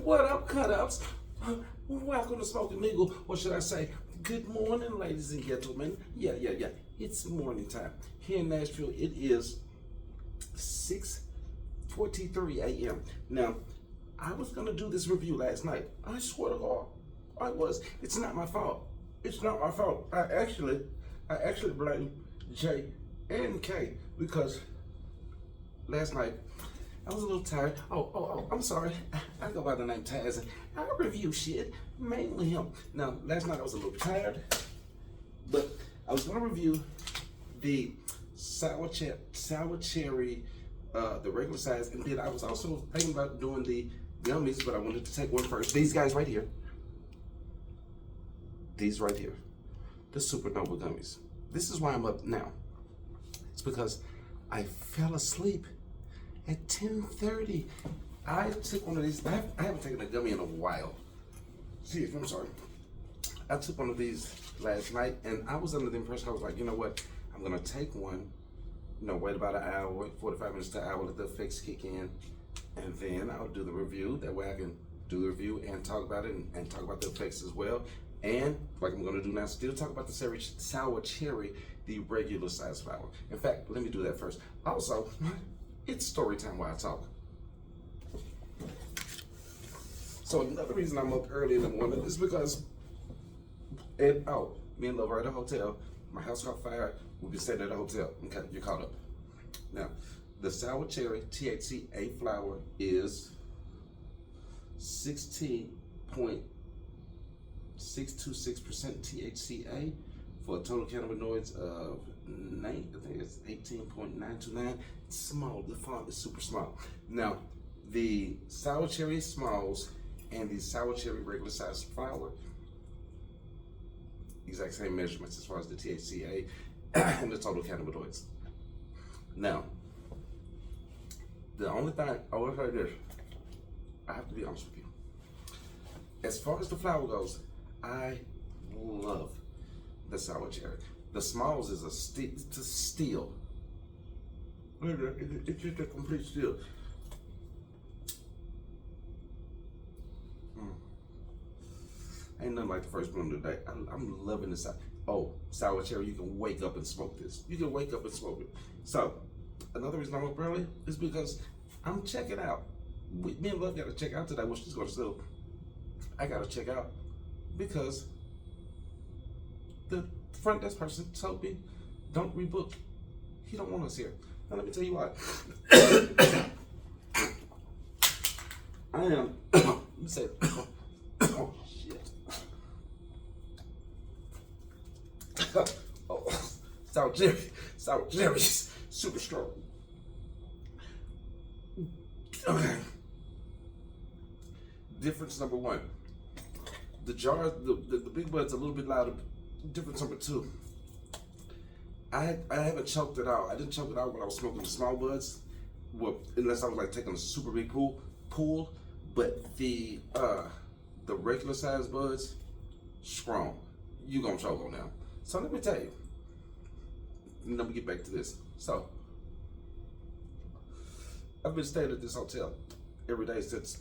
What up, cut-ups? Welcome to Smoking Eagle, or should I say, good morning, ladies and gentlemen. Yeah. It's morning time. Here in Nashville, it is 6:43 a.m. Now, I was going to do this review last night. I swear to God, I was. It's not my fault. It's not my fault. I actually blame J and K because last night, I was a little tired. Oh, I'm sorry. I go by the name Taz. I review shit, mainly him. Now, last night I was a little tired, but I was going to review the sour cherry, the regular size, and then I was also thinking about doing the gummies, but I wanted to take one first. These guys right here. These right here. The Supernova gummies. This is why I'm up now. It's because I fell asleep at 10:30. I took one of these. I haven't taken a gummy in a while. I'm sorry. I took one of these last night, and I was under the impression, I was like, you know what? I'm going to take one, wait about an hour, 45 minutes to an hour, let the effects kick in, and then I'll do the review. That way I can do the review and talk about it and talk about the effects as well. And like I'm going to do now, still talk about the sour cherry, the regular size flower. In fact, let me do that first. Also, it's story time while I talk. So another reason I'm up early in the morning is because me and Love are at a hotel. My house caught fire. We've been staying at a hotel. Okay, you're caught up. Now, the sour cherry THCA flower is 16.626% THCA for a total cannabinoids of 18.929. It's small. The font is super small. Now, the sour cherry smalls and the sour cherry regular size flower, exact same measurements as far as the THCA and the total cannabinoids. Now, the only thing I will say this, I have to be honest with you. As far as the flower goes, I love the sour cherry. The smalls is a steal. It's just a complete steal. Ain't nothing like the first one today. I'm loving this. Sour cherry, you can wake up and smoke this. You can wake up and smoke it. So, another reason I'm up early is because I'm checking out. Me and Love got to check out today. Well, she's going to sleep. I got to check out because the front desk person told me, don't rebook. He don't want us here. Now, let me tell you why. I am, let me say, oh, shit. Sour cherry's super strong. Okay. Difference number one. The jar, the big bud's a little bit louder. Difference number two. I haven't choked it out. I didn't choke it out when I was smoking the small buds. Well, unless I was like taking a super big pull. But the regular size buds, strong. You gonna choke on them. So let me tell you. Let me get back to this. So I've been staying at this hotel every day since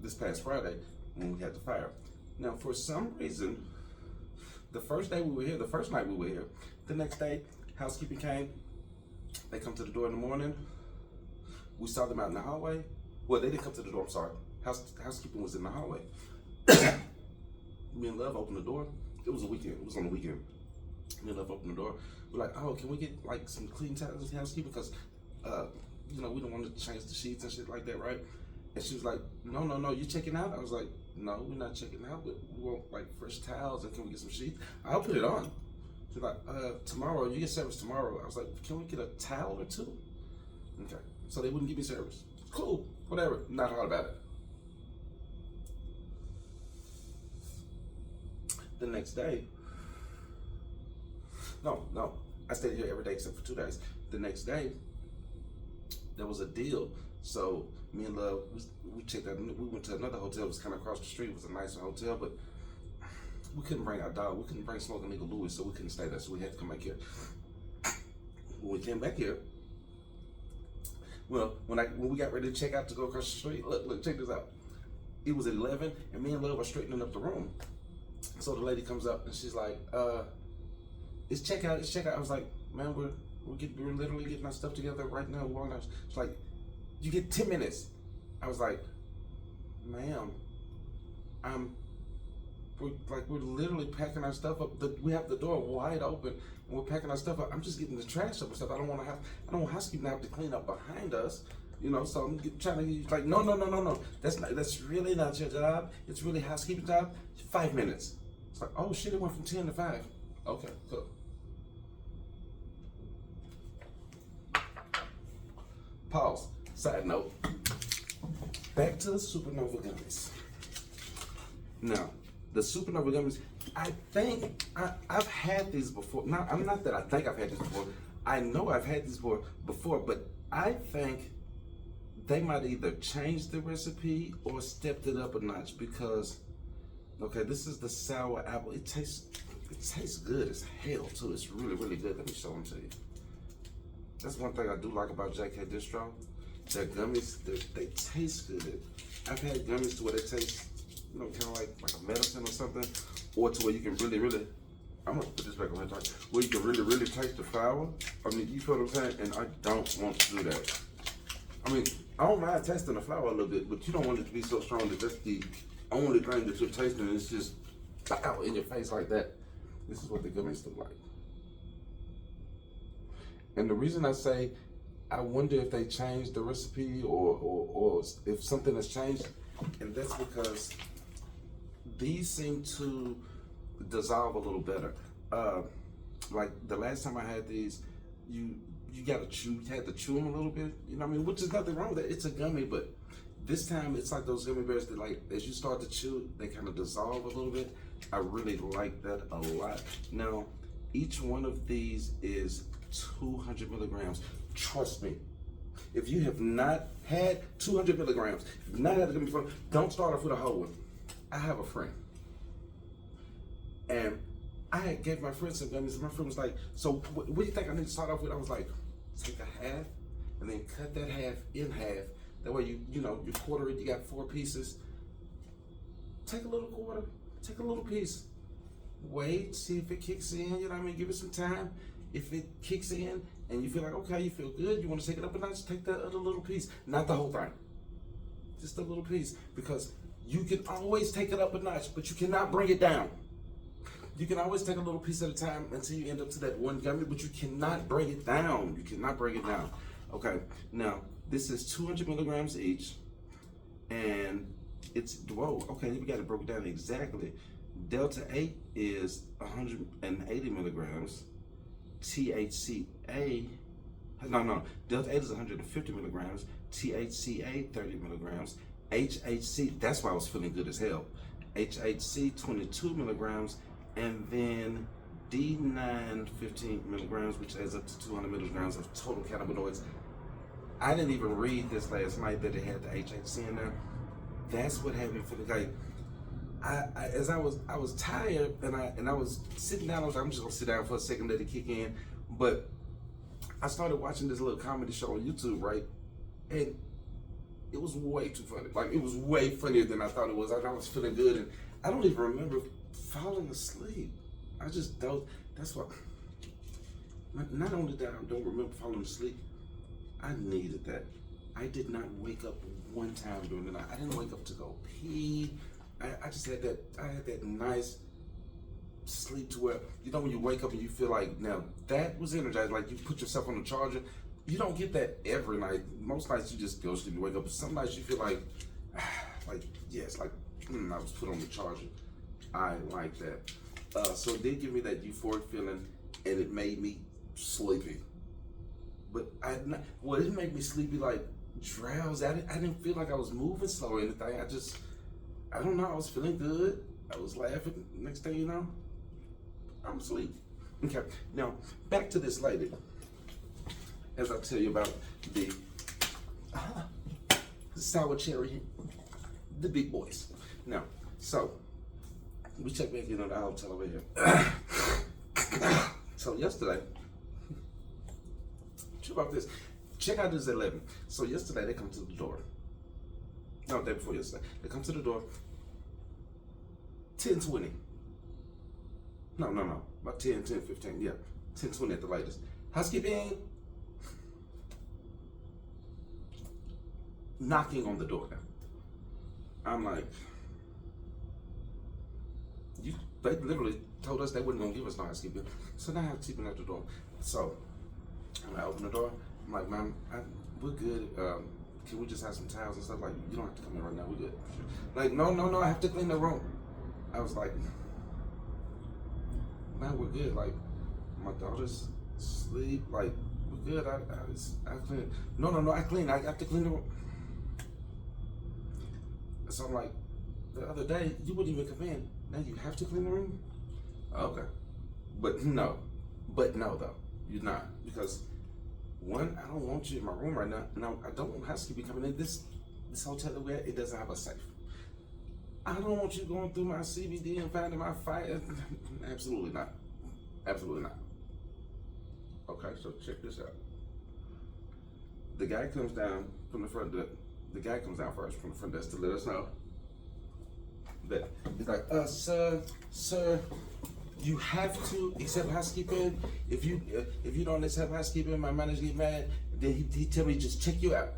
this past Friday when we had the fire. Now, for some reason, the first night we were here, the next day, housekeeping came. They come to the door in the morning. We saw them out in the hallway. Well, they didn't come to the door, I'm sorry. Housekeeping was in the hallway. Me and Love opened the door. It was a weekend. It was on the weekend. Me and Love opened the door. We're like, can we get like some clean towels with housekeeping? Because, we don't want to change the sheets and shit like that, right? And she was like, no, you checking out? I was like, no, we're not checking out, but we want like fresh towels and can we get some sheets? I'll put it on. She's like, tomorrow, you get service tomorrow. I was like, can we get a towel or two? Okay, so they wouldn't give me service. Cool, whatever, not hard about it. The next day, no, I stayed here every day except for 2 days. The next day, there was a deal. So me and Love, we checked out. We went to another hotel. It was kind of across the street. It was a nicer hotel, but we couldn't bring our dog. We couldn't bring Smoking Eagle Louis, so we couldn't stay there. So we had to come back here. When we came back here, well, when we got ready to check out to go across the street, look, check this out. it was at 11, and me and Love are straightening up the room. So the lady comes up and she's like, it's checkout, it's checkout. I was like, man, we're literally getting our stuff together right now. She's like, you get 10 minutes. I was like, ma'am, we're literally packing our stuff up. We have the door wide open and we're packing our stuff up. I'm just getting the trash up and stuff. I don't want housekeeping to have to clean up behind us. You know, so I'm trying to like, no. That's really not your job. It's really housekeeping job. 5 minutes. It's like, oh shit, it went from 10 to 5. Okay, cool. Pause. Side note. Back to the Supernova gummies. Now, the Supernova gummies, I think I've had these before. Not that I think I've had these before. I know I've had these before, but I think they might either change the recipe or stepped it up a notch because, okay, this is the sour apple. It tastes good as hell too. It's really, really good. Let me show them to you. That's one thing I do like about JK Distro. Their gummies, they taste good. I've had gummies to where they taste, you know, kind of like a medicine or something, or to where you can really, really, I'm gonna put this back on my top, where you can really, really taste the flour. I mean, you feel what I'm saying? And I don't want to do that. I mean, I don't mind tasting the flour a little bit, but you don't want it to be so strong that that's the only thing that you're tasting. It's just out in your face like that. This is what the gummies look like. And the reason I say, I wonder if they changed the recipe or if something has changed, and that's because these seem to dissolve a little better. Like the last time I had these, you had to chew them a little bit, you know what I mean? Which is nothing wrong with that. It's a gummy, but this time it's like those gummy bears that, like, as you start to chew, they kind of dissolve a little bit. I really like that a lot. Now, each one of these is 200 milligrams. Trust me, if you have not had 200 milligrams, if you've not had a gummy before, don't start off with a whole one. I have a friend, and I had gave my friend some gummies, and my friend was like, so what do you think I need to start off with? I was like, take a half, and then cut that half in half. That way you quarter it, you got 4 pieces. Take a little quarter, take a little piece. Wait, see if it kicks in, you know what I mean? Give it some time. If it kicks in and you feel like, okay, you feel good, you want to take it up a notch, take that other little piece. Not the whole thing, just a little piece. Because you can always take it up a notch, but you cannot bring it down. You can always take a little piece at a time until you end up to that one gummy, but you cannot bring it down. You cannot bring it down. Okay, now this is 200 milligrams each, and it's, whoa, okay, we got it broken down exactly. Delta 8 is 180 milligrams. THCA, Delta 8 is 150 milligrams. THCA, 30 milligrams. HHC, that's why I was feeling good as hell. HHC, 22 milligrams. And then D9, 15 milligrams, which adds up to 200 milligrams of total cannabinoids. I didn't even read this last night that it had the HHC in there. That's what had me feeling like, as I was tired and I was sitting down. I was like, I'm just gonna sit down for a second, let it kick in. But I started watching this little comedy show on YouTube, right? And it was way too funny. Like, it was way funnier than I thought it was. I was feeling good, and I don't even remember falling asleep. I just don't. That's what. Not only that I don't remember falling asleep, I needed that. I did not wake up one time during the night. I didn't wake up to go pee. I just had that. I had that nice sleep to where, you know, when you wake up and you feel like, now that was energized, like you put yourself on the charger. You don't get that every night. Most nights you just go to sleep, you wake up. Some nights you feel like yes, like I was put on the charger. I like that. So it did give me that euphoric feeling, and it made me sleepy. But it didn't make me sleepy like drowsy. I didn't feel like I was moving slow or anything. I don't know, I was feeling good. I was laughing. Next thing you know, I'm asleep. Okay, now back to this lady. As I tell you about the sour cherry, the big boys. Now, so we check back in on the hotel over here. So yesterday, check out this. Check out this 11. So yesterday they come to the door. No, day before yesterday. They come to the door, 10:20. No. About 10:15, yeah. 10:20 at the latest. Housekeeping. Knocking on the door now. I'm like, they literally told us they wasn't gonna give us no housekeeping. So now housekeeping at the door. So I open the door. I'm like, ma'am, we're good. Can we just have some towels and stuff? Like, you don't have to come in right now. We're good. Like, no, I have to clean the room. I was like, man, we're good. Like, my daughter's asleep. Like, we're good. I clean. No, I clean. I have to clean the room. So I'm like, the other day, you wouldn't even come in. Now you have to clean the room? Okay. But no though. You're not. Because one, I don't want you in my room right now. No, I don't want housekeeping coming in. This hotel that we're at, it doesn't have a safe. I don't want you going through my CBD and finding my fire. Absolutely not. Absolutely not. Okay, so check this out. The guy comes down from the front desk. The guy comes down first from the front desk to let us know that he's like, sir, you have to accept housekeeping. If you don't accept housekeeping, my manager get mad. Then he tell me just check you out,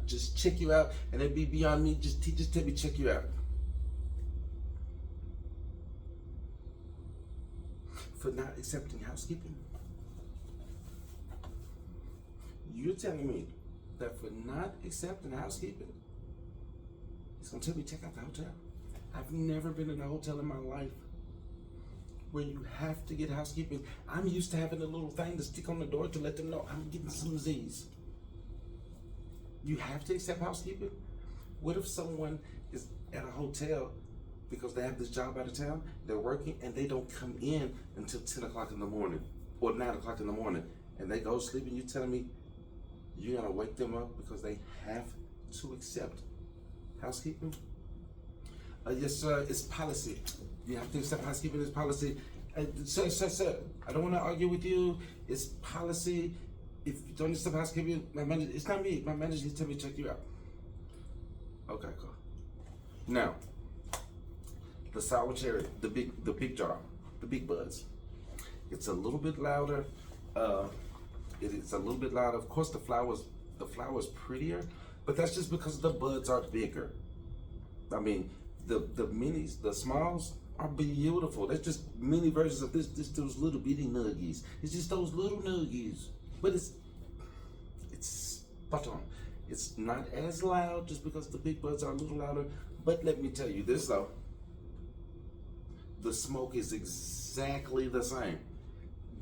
and it'd be beyond me. He just tell me check you out. For not accepting housekeeping. You're telling me that for not accepting housekeeping, it's gonna tell me check out the hotel. I've never been in a hotel in my life where you have to get housekeeping. I'm used to having a little thing to stick on the door to let them know I'm getting some Z's. You have to accept housekeeping? What if someone is at a hotel because they have this job out of town, they're working, and they don't come in until 10 o'clock in the morning or 9 o'clock in the morning, and they go to sleep, and you're telling me you're gonna wake them up because they have to accept housekeeping? Yes, sir, it's policy. You have to accept housekeeping as policy. Sir, I don't want to argue with you. It's policy. If you don't accept housekeeping, my manager, it's not me. My manager needs to tell me to check you out. Okay, cool. Now, the sour cherry, the big jar, the big buds. It's a little bit louder. It's a little bit louder. Of course, the flower's prettier, but that's just because the buds are bigger. I mean, the minis, the smalls are beautiful. That's just mini versions of those little bitty nuggies. It's just those little nuggies, but it's spot on. It's not as loud just because the big buds are a little louder. But let me tell you this though, the smoke is exactly the same.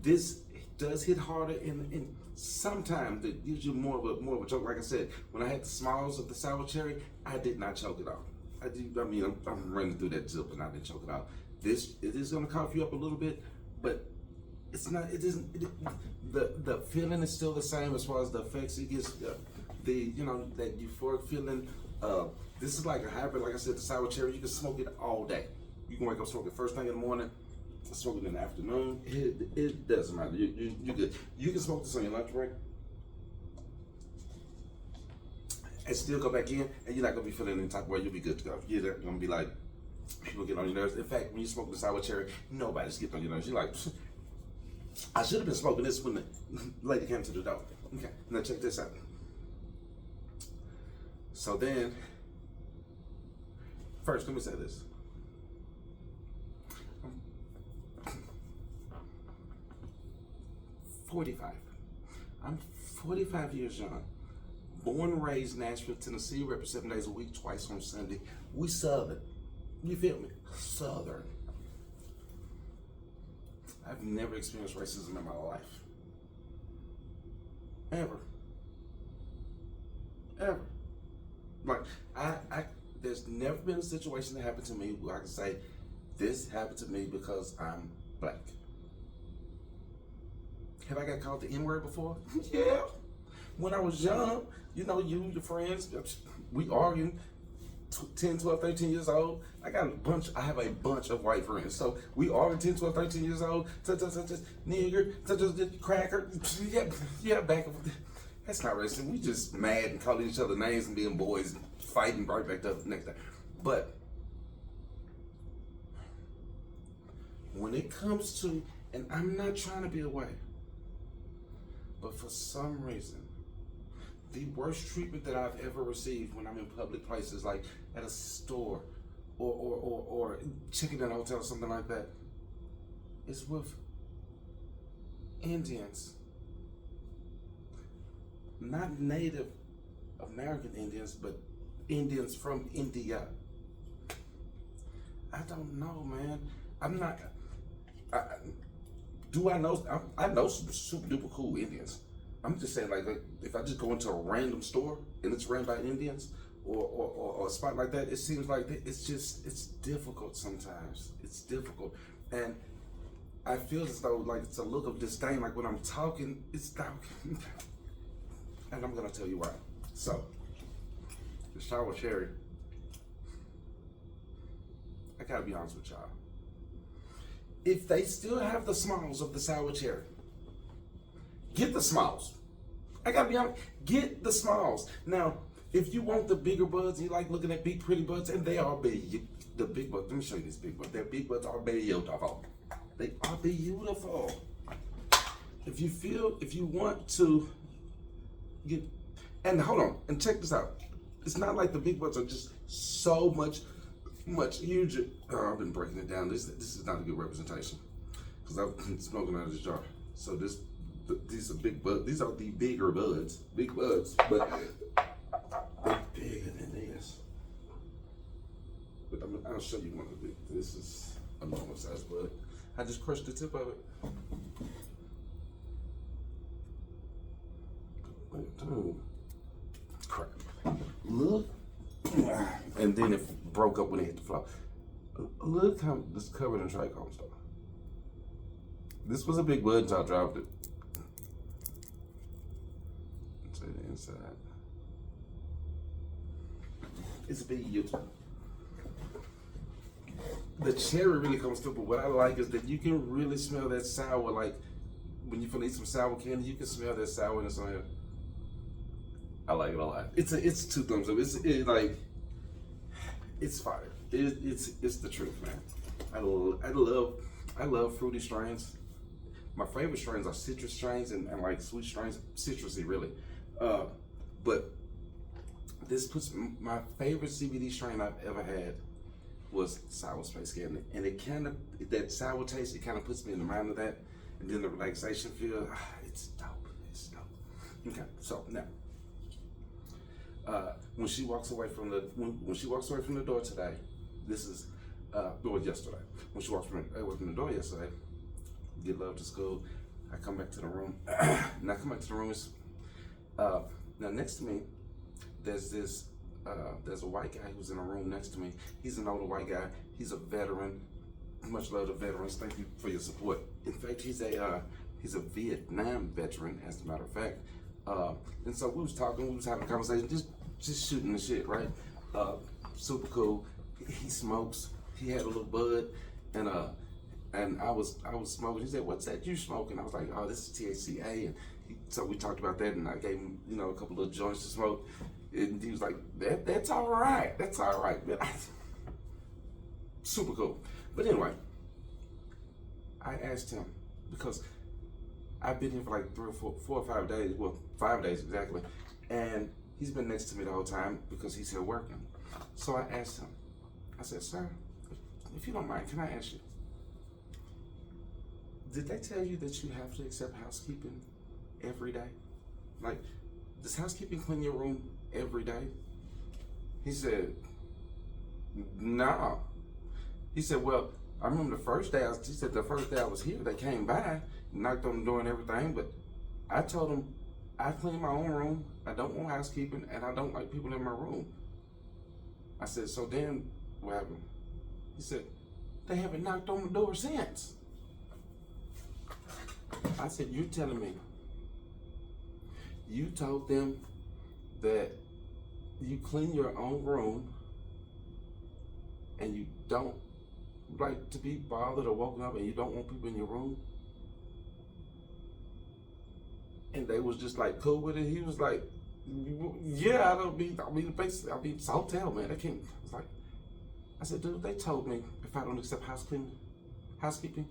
This does hit harder, and sometimes it gives you more of a choke. Like I said, when I had the smalls of the sour cherry, I did not choke it off. I'm running through that tip, and I didn't choke it out. It is gonna cough you up a little bit, but it's not. It isn't. The feeling is still the same as far as the effects. It gets that euphoric feeling. This is like a hybrid. Like I said, the sour cherry. You can smoke it all day. You can wake up smoking first thing in the morning, smoke it in the afternoon. It doesn't matter. You're good. You can smoke this on your lunch break and still go back in, and you're not gonna be feeling any type of way. You'll be good to go. You're not gonna be like people get on your nerves. In fact, when you smoke the sour cherry, nobody's getting on your nerves. You're like, I should have been smoking this when the lady came to the door. Okay, now check this out. So then, first, let me say this. I'm 45 years young. Born and raised Nashville, Tennessee, rep 7 days a week, twice on Sunday. We Southern. You feel me? Southern. I've never experienced racism in my life. Ever. Like, there's never been a situation that happened to me where I can say, this happened to me because I'm black. Have I got called the N-word before? Yeah. When I was young, you, your friends, we arguing, 10, 12, 13 years old. I have a bunch of white friends. So we arguing 10, 12, 13 years old, such nigger, such cracker. Yeah, back. That's not racist. We just mad and calling each other names and being boys and fighting right back up the next day. But when it comes to, and I'm not trying to be away, but for some reason, the worst treatment that I've ever received when I'm in public places, like at a store or checking in a hotel or something like that, is with Indians. Not Native American Indians, but Indians from India. I don't know, man. I'm not. Do I know? I know some super duper cool Indians. I'm just saying, like if I just go into a random store and it's ran by Indians or a spot like that, it seems like it's difficult sometimes. It's difficult, and I feel as though like it's a look of disdain. Like when I'm talking, it's not. And I'm gonna tell you why. So, the sour cherry. I gotta be honest with y'all. If they still have the smalls of the sour cherry, get the smalls. I gotta be honest, get the smalls. Now, if you want the bigger buds, you like looking at big pretty buds, and they are big. The big buds, let me show you this big bud. Their big buds are beautiful. They are beautiful. If you want to get, and hold on, and check this out. It's not like the big buds are just so much huger. Oh, I've been breaking it down. This is not a good representation because I've been smoking out of this jar. So these are big buds. These are the bigger buds, big buds, but they're bigger than this. But I'll show you one of the big. This is a normal size bud. I just crushed the tip of it. Oh, crap. Look. And then it broke up when it hit the floor. Look how this covered in trichome stuff. This was a big bud until I dropped it. Let's say the inside. It's a big YouTube. The cherry really comes through, but what I like is that you can really smell that sour. Like when you eat some sour candy, you can smell that sourness on here. I like it a lot. It's 2 thumbs up. It's fire. It's the truth, man. I love fruity strains. My favorite strains are citrus strains and like sweet strains, citrusy really. But this puts my favorite CBD strain I've ever had was sour space candy, and it kind of that sour taste. It kind of puts me in the mind of that, and then the relaxation feel. It's dope. It's dope. Okay, so now. When she walks away from the door today, this is yesterday. When she walks away from the door yesterday, get love to school. I come back to the room. And I come back to the room. Now next to me, there's a white guy who's in a room next to me. He's an older white guy. He's a veteran. Much love to veterans. Thank you for your support. In fact, he's a Vietnam veteran, as a matter of fact. And so we was having a conversation, just shooting the shit, right? Super cool. He smokes. He had a little bud, and I was smoking. He said, "What's that you smoking?" I was like, "Oh, this is THCA." And so we talked about that, and I gave him, a couple of joints to smoke. And he was like, "That's all right. That's all right." Super cool. But anyway, I asked him because I've been here for like 4 or 5 days. Well, 5 days exactly. And he's been next to me the whole time because he's here working. So I asked him, I said, "Sir, if you don't mind, can I ask you, did they tell you that you have to accept housekeeping every day? Like, does housekeeping clean your room every day?" He said, "No." He said, "Well, I remember the first day I was here, they came by, knocked on the door and everything, but I told them I clean my own room, I don't want housekeeping, and I don't like people in my room." I said, "So then what happened?" He said, "They haven't knocked on the door since." I said, "You're telling me you told them that you clean your own room and you don't like to be bothered or woken up and you don't want people in your room, And they was just like cool with it. He was like, yeah, I'll be it's a hotel, man. I can't. It's like, I said, dude, they told me if I don't accept housekeeping,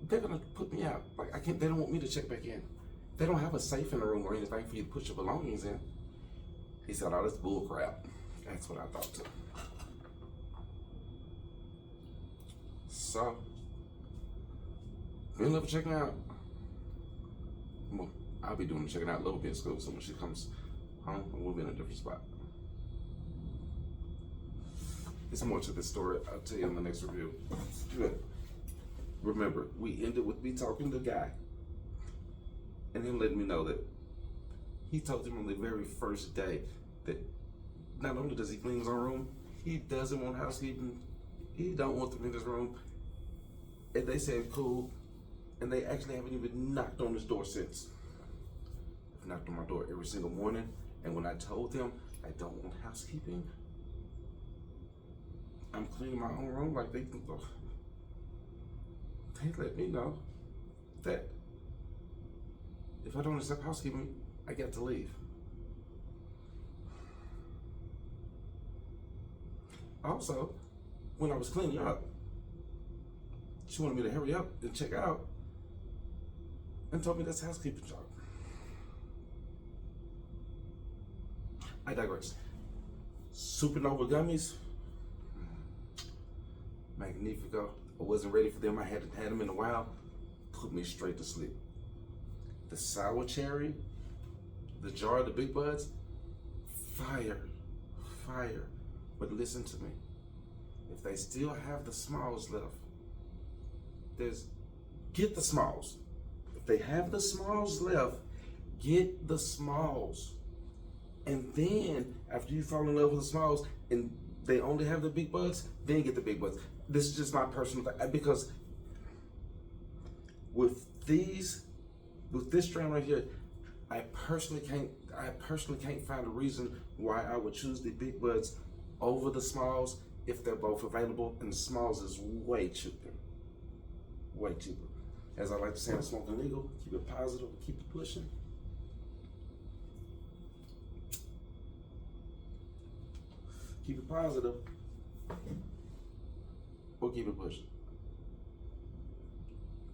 they're gonna put me out. Like I can't. They don't want me to check back in. They don't have a safe in the room or anything for you to put your belongings in. He said, oh, that's bull crap. That's what I thought too. So, we ended up checking out. Well, I'll be doing the checking out a little bit of school, so when she comes home, we'll be in a different spot. There's more to this story. I'll tell you in the next review. Good. Remember, we ended with me talking to the guy and him letting me know that he told him on the very first day that not only does he clean his own room, he doesn't want housekeeping. He don't want them in his room. And they said cool, and they actually haven't even knocked on his door since. I've knocked on my door every single morning, and when I told them I don't want housekeeping, I'm cleaning my own room, like they let me know that if I don't accept housekeeping, I got to leave. Also, when I was cleaning up, she wanted me to hurry up and check out and told me that's housekeeping job. I digress. Supernova gummies, magnifico. I wasn't ready for them. I hadn't had them in a while. Put me straight to sleep. The sour cherry, the jar of the big buds, fire. But listen to me. If they still have the smalls left, get the smalls. If they have the smalls left, get the smalls. And then after you fall in love with the smalls and they only have the big buds, then get the big buds. This is just my personal thing, because with this strand right here, I personally can't find a reason why I would choose the big buds over the smalls if they're both available, and the smalls is way cheaper. Way cheaper. As I like to say, I'm smoking legal. Keep it positive, keep it pushing. Keep it positive, or keep it pushing.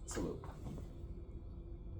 Salute.